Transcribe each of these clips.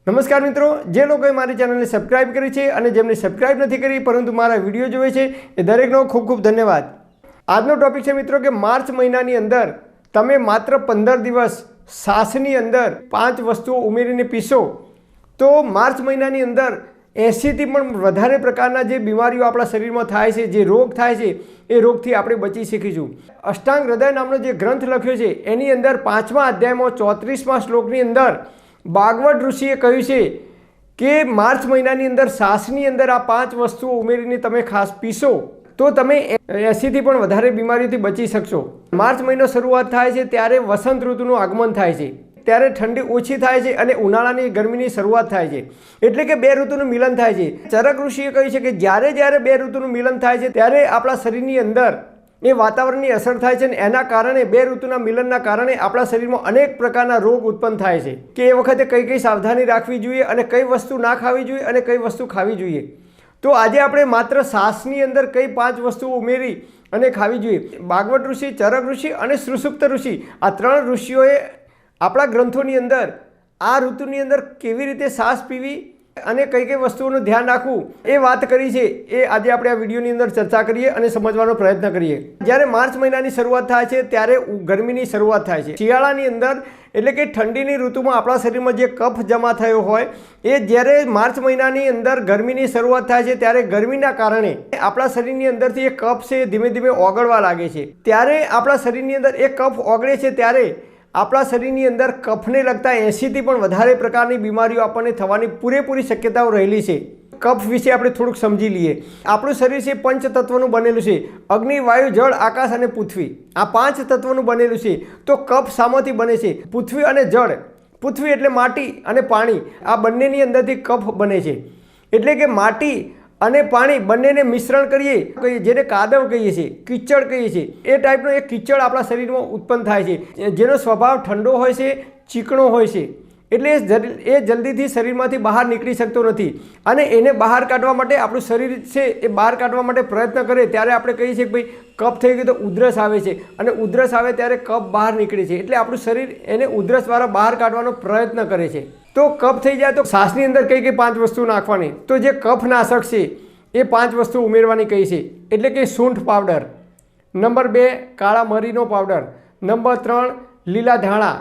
નમસ્કાર મિત્રો, જે લોકોએ મારી ચેનલને સબસ્ક્રાઇબ કરી છે અને જેમને સબસ્ક્રાઇબ નથી કરી પરંતુ મારા વિડીયો જોવે છે એ દરેકનો ખૂબ ખૂબ ધન્યવાદ। આજનો ટોપિક છે મિત્રો કે માર્ચ મહિનાની અંદર તમે માત્ર 15 દિવસ છાશની અંદર 5 વસ્તુઓ ઉમેરીને પીશો તો માર્ચ મહિનાની અંદર 80 થી પણ વધારે પ્રકારના જે બીમારીઓ આપણા શરીરમાં થાય છે, જે રોગ થાય છે, એ રોગથી આપણે બચી શકીશું। અષ્ટાંગ હૃદય નામનો જે ગ્રંથ લખ્યો છે એની અંદર 5મા અધ્યાયમાં 34મા શ્લોકની અંદર ભાગવત ઋષિએ કહ્યું છે કે માર્ચ મહિનાની અંદર છાશની અંદર આ 5 વસ્તુઓ ઉમેરીને તમે ખાસ પીશો તો તમે 80 થી પણ વધારે બીમારીઓથી બચી શકશો। માર્ચ મહિનો શરૂઆત થાય છે ત્યારે વસંત ઋતુનું આગમન થાય છે, ત્યારે ઠંડી ઓછી થાય છે અને ઉનાળાની ગરમીની શરૂઆત થાય છે, એટલે કે બે ઋતુનું મિલન થાય છે। ચરક ઋષિએ કહ્યું છે કે જ્યારે બે ઋતુનું મિલન થાય છે ત્યારે આપણા શરીરની અંદર એ વાતાવરણની અસર થાય છે અને એના કારણે બે ઋતુના મિલનના કારણે આપણા શરીરમાં અનેક પ્રકારના રોગ ઉત્પન્ન થાય છે કે એ વખતે કઈ સાવધાની રાખવી જોઈએ અને કઈ વસ્તુ ના ખાવી જોઈએ અને કઈ વસ્તુ ખાવી જોઈએ। તો આજે આપણે માત્ર છાશની અંદર કઈ 5 વસ્તુઓ ઉમેરી અને ખાવી જોઈએ। ભાગવત ઋષિ, ચરક ઋષિ અને સુષુપ્ત ઋષિ આ 3 ઋષિઓએ આપણા ગ્રંથોની અંદર આ ઋતુની અંદર કેવી રીતે છાશ પીવી અને કઈ વસ્તુઓનું ધ્યાન રાખવું એ વાત કરી છે, એ આજે આપણે આ વિડીયોની અંદર ચર્ચા કરીએ અને સમજવાનો પ્રયત્ન કરીએ। જ્યારે માર્ચ મહિનાની શરૂઆત થાય છે ત્યારે ગરમીની શરૂઆત થાય છે। શિયાળાની અંદર એટલે કે ઠંડીની ઋતુમાં આપણા શરીરમાં જે કફ જમા થયો હોય એ જ્યારે માર્ચ મહિનાની અંદર ગરમીની શરૂઆત થાય છે ત્યારે ગરમીના કારણે આપણા શરીરની અંદરથી એ કફ છે ધીમે ધીમે ઓગળવા લાગે છે। ત્યારે આપણા શરીરની અંદર એ કફ ઓગળે છે ત્યારે આપણા શરીરની અંદર કફને લગતા 80 થી પણ વધારે પ્રકારની બીમારીઓ આપણને થવાની પૂરેપૂરી શક્યતાઓ રહેલી છે। કફ વિશે આપણે થોડુંક સમજી લઈએ। આપણું શરીર છે પંચતત્વનું બનેલું છે, અગ્નિ, વાયુ, જળ, આકાશ અને પૃથ્વી, આ 5 તત્વોનું બનેલું છે। તો કફ શામાંથી બને છે? પૃથ્વી અને જળ। પૃથ્વી એટલે માટી અને પાણી, આ બંનેની અંદરથી કફ બને છે। એટલે કે માટી અને પાણી બંનેને મિશ્રણ કરીએ જેને કાદવ કહીએ છીએ, કીચડ કહીએ છીએ, એ ટાઈપનો એક કીચડ આપણા શરીરમાં ઉત્પન્ન થાય છે જેનો સ્વભાવ ઠંડો હોય છે, ચીકણો હોય છે, એટલે એ જલ્દીથી શરીરમાંથી બહાર નીકળી શકતો નથી અને એને બહાર કાઢવા માટે આપણું શરીર છે એ બહાર કાઢવા માટે પ્રયત્ન કરે ત્યારે આપણે કહીએ છીએ કે ભાઈ કફ થઈ ગયો તો ઉધરસ આવે છે અને ઉધરસ આવે ત્યારે કફ બહાર નીકળે છે, એટલે આપણું શરીર એને ઉધરસ દ્વારા બહાર કાઢવાનો પ્રયત્ન કરે છે। તો કફ થઈ જાય તો છાશની અંદર કઈ 5 વસ્તુ નાખવાની? તો જે કફનાશક છે એ 5 વસ્તુ ઉમેરવાની કહી છે, એટલે કે સૂંઠ પાવડર, નંબર 2 કાળા મરીનો પાવડર, નંબર 3 લીલા ધાણા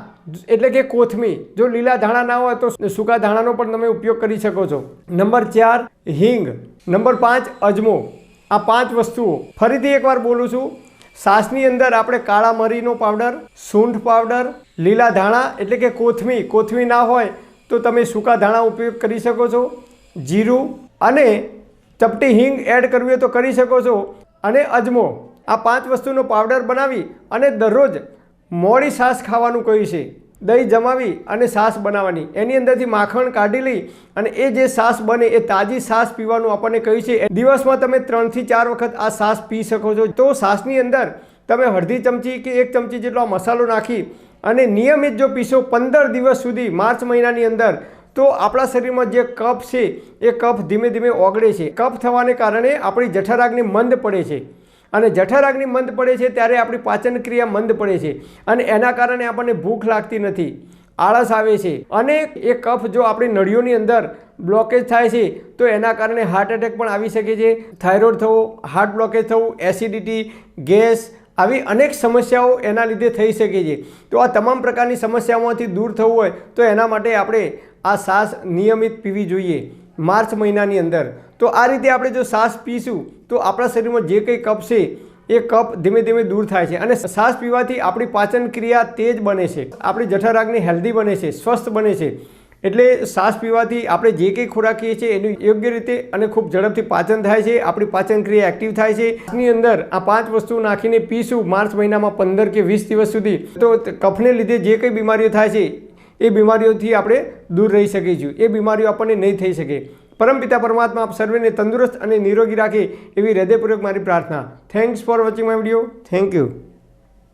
એટલે કે કોથમીર, જો લીલા ધાણા ના હોય તો સૂકા ધાણાનો પણ તમે ઉપયોગ કરી શકો છો, નંબર 4 હિંગ, નંબર 5 અજમો। આ 5 વસ્તુઓ ફરીથી એકવાર બોલું છું, છાશની અંદર આપણે કાળા મરીનો પાવડર, સૂંઠ પાવડર, લીલા ધાણા એટલે કે કોથમીર ના હોય તો તમે સૂકા ધાણા ઉપયોગ કરી શકો છો, જીરું અને ચપટી હિંગ એડ કરવી હોય તો કરી શકો છો, અને અજમો। આ 5 વસ્તુનો પાવડર બનાવી અને દરરોજ મોડી છાશ ખાવાનું કહ્યું છે। દહીં જમાવી અને છાશ બનાવવાની, એની અંદરથી માખણ કાઢી લઈ અને એ જે છાશ બને એ તાજી છાશ પીવાનું આપણને કહ્યું છે। દિવસમાં તમે 3 થી 4 વખત આ છાશ પી શકો છો। તો છાશની અંદર તમે અડધી ચમચી કે 1 ચમચી જેટલો મસાલો નાખી અને નિયમિત જો પીશો 15 દિવસ સુધી માર્ચ મહિનાની અંદર તો આપણા શરીરમાં જે કફ છે એ કફ ધીમે ધીમે ઓગળે છે। કફ થવાને કારણે આપણી જઠરાગ્નિ મંદ પડે છે અને જઠરાગ્નિ મંદ પડે છે ત્યારે આપણી પાચન ક્રિયા મંદ પડે છે અને એના કારણે આપણને ભૂખ લાગતી નથી, આળસ આવે છે અને એ કફ જો આપણી નળીઓની અંદર બ્લોકેજ થાય છે તો એના કારણે હાર્ટ એટેક પણ આવી શકે છે, થાઇરોઇડ થવો, હાર્ટ બ્લોકેજ થવું, એસિડિટી, ગેસ, આવી અનેક સમસ્યાઓ એના લીધે થઈ શકે છે। તો આ તમામ પ્રકારની સમસ્યાઓમાંથી દૂર થવું હોય તો એના માટે આપણે આ છાશ નિયમિત પીવી જોઈએ માર્ચ મહિનાની અંદર। તો આ રીતે આપણે જો છાશ પીશું તો આપણા શરીરમાં જે કંઈ કફ છે એ કફ ધીમે ધીમે દૂર થાય છે અને છાશ પીવાથી આપણી પાચન ક્રિયા તેજ બને છે, આપણી જઠરાગ્નિ હેલ્ધી બને છે, સ્વસ્થ બને છે। એટલે છાશ પીવાથી આપણે જે કંઈ ખોરાક ખાઈએ છીએ એનું યોગ્ય રીતે અને ખૂબ ઝડપથી પાચન થાય છે, આપણી પાચન ક્રિયા એક્ટિવ થાય છે। છાશની અંદર આ 5 વસ્તુ નાખીને પીશું માર્ચ મહિનામાં 15 કે 20 દિવસ સુધી તો કફને લીધે જે કંઈ બીમારીઓ થાય છે એ બીમારીઓથી આપણે દૂર રહી શકીશું, એ બીમારીઓ આપણને નહીં થઈ શકે। પરમપિતા પરમાત્મા આપ સર્વેને તંદુરસ્ત અને નિરોગી રાખે એવી હૃદયપૂર્વક મારી પ્રાર્થના। Thanks for watching my video. Thank you.